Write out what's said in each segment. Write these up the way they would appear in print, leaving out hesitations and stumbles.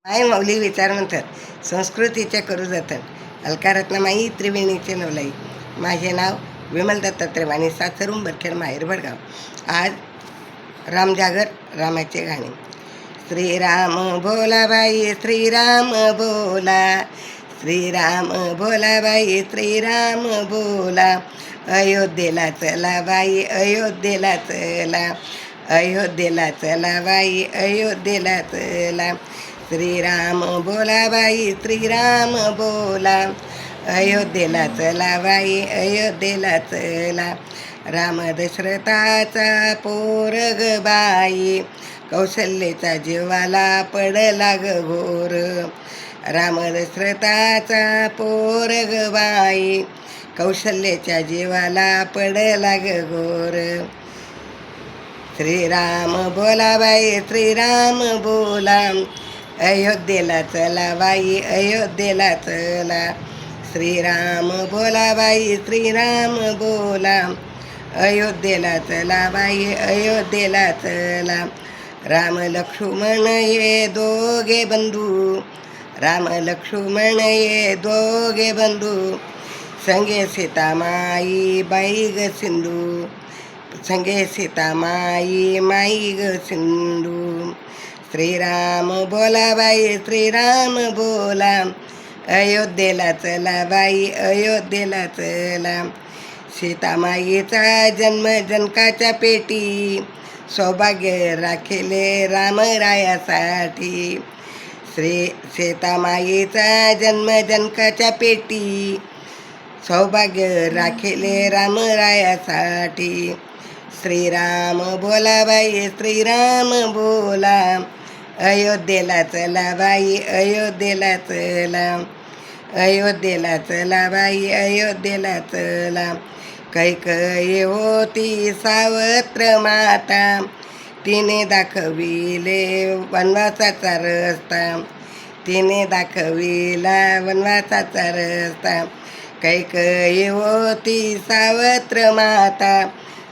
माय माऊली विचार म्हणतात संस्कृतीचे करू जतन अलकारत्नमाई त्रिवेणीचे नवलाई. माझे नाव विमल दत्तात्रय वाणी, सासर उंबरखेड, माहेर भडगाव. आज रामजागर, रामाचे गाणे. श्रीराम बोला बाई श्रीराम बोला, श्रीराम बोला बाई श्रीराम बोला. अयोध्येला चला बाई अयोध्येला चला, अयोध्येला चला बाई अयोध्येला चला. श्रीराम बोला बाई श्रीराम बोला, अयोध्येला चला बाई अयोध्येला चला. राम दशरथाचा पोरग बाई, कौशल्याचा जीवाला पडला ग घोर. राम दशरथाचा पोरग बाई, कौशल्याच्या जीवाला पडला ग घोर. श्रीराम बोला बाई श्रीराम बोला, अयोध्येला चला बाई अयोध्येला चला. श्रीराम बोला बाई श्रीराम बोला, अयोध्येला चला बाई अयोध्येला चला. राम लक्ष्मण ये दोघे बंधू, राम लक्ष्मण ये दोघे बंधू. संगे सीतामाई बाई ग सिंधू, संगे सीतामाई माई ग सिंधू. श्रीराम बोला बाई श्रीराम बोला, अयोध्येला चला बाई अयोध्येला चला. सीतामाईचा जन्म जनकाच्या पेटी, सौभाग्य राखिले रामरायासाठी. सीतामाईचा जन्म जनकाच्या पेटी, सौभाग्य राखिले रामरायासाठी. श्रीराम बोला बाई श्रीराम बोला, अयोध्येला चला बाई अयोध्येला चला, अयोध्येला चला बाई अयोध्येला चला. कैकेयी होती सावत्र माता, तिने दाखविले वनवासाचा रस्ता, तिने दाखविला वनवासाचा रस्ता. कैकेयी होती सावत्र माता,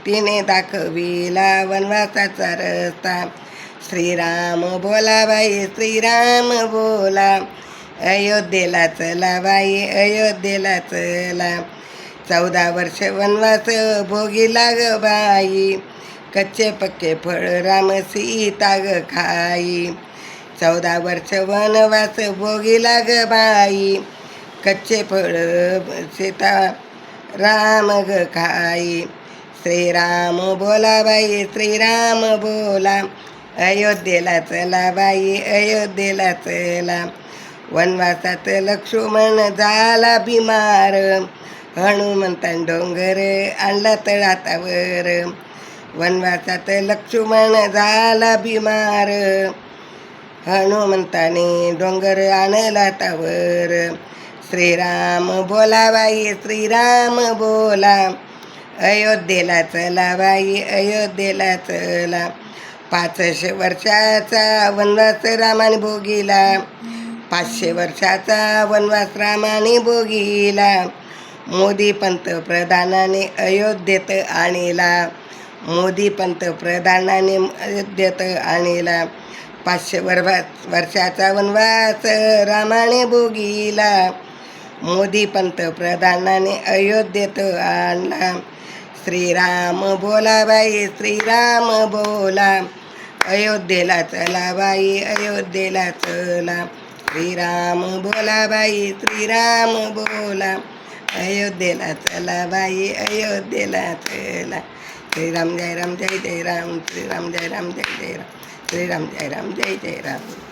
तिने दाखविला वनवासाचा रस्ता. श्रीराम बोला बाई श्रीराम बोला, अयोध्येला चला बाई अयोध्येला चला. 14 वर्ष वनवास भोगीला ग बाई, कच्चे पक्के फळ राम सीता ग खाई. 14 वर्ष वनवास भोगीला ग बाई, कच्चे फळ सीता राम ग खाई. श्रीराम बोला बाई श्रीराम बोला, अयोध्येला चला बाई अयोध्येला चला. वनवासात लक्ष्मण झाला बिमार, हनुमंतान डोंगर आणला तळातावर. वनवासात लक्ष्मण झाला बिमार, हनुमंताने डोंगर आणला तावर. श्रीराम बोला बाई श्रीराम बोला, अयोध्येला चला बाई अयोध्येला चला. 500 वर्षाचा वनवास रामाने भोगीला, 500 वर्षाचा वनवास रामाने भोगीला. मोदी पंतप्रधानाने अयोध्येत आणला, मोदी पंतप्रधानाने अयोध्येत आणला. 500 वर्षाचा वनवास रामाने भोगीला, मोदी पंतप्रधानाने अयोध्येत आणला. श्रीराम बोला बाई श्रीराम बोला, अयोध्येला चला बाई अयोध्येला चला. श्रीराम बोला बाई श्रीराम बोला, अयोध्येला चला बाई अयोध्येला चला. श्रीराम जय राम जय जय राम, श्रीराम जय राम जय जय राम, श्रीराम जय राम जय जय राम.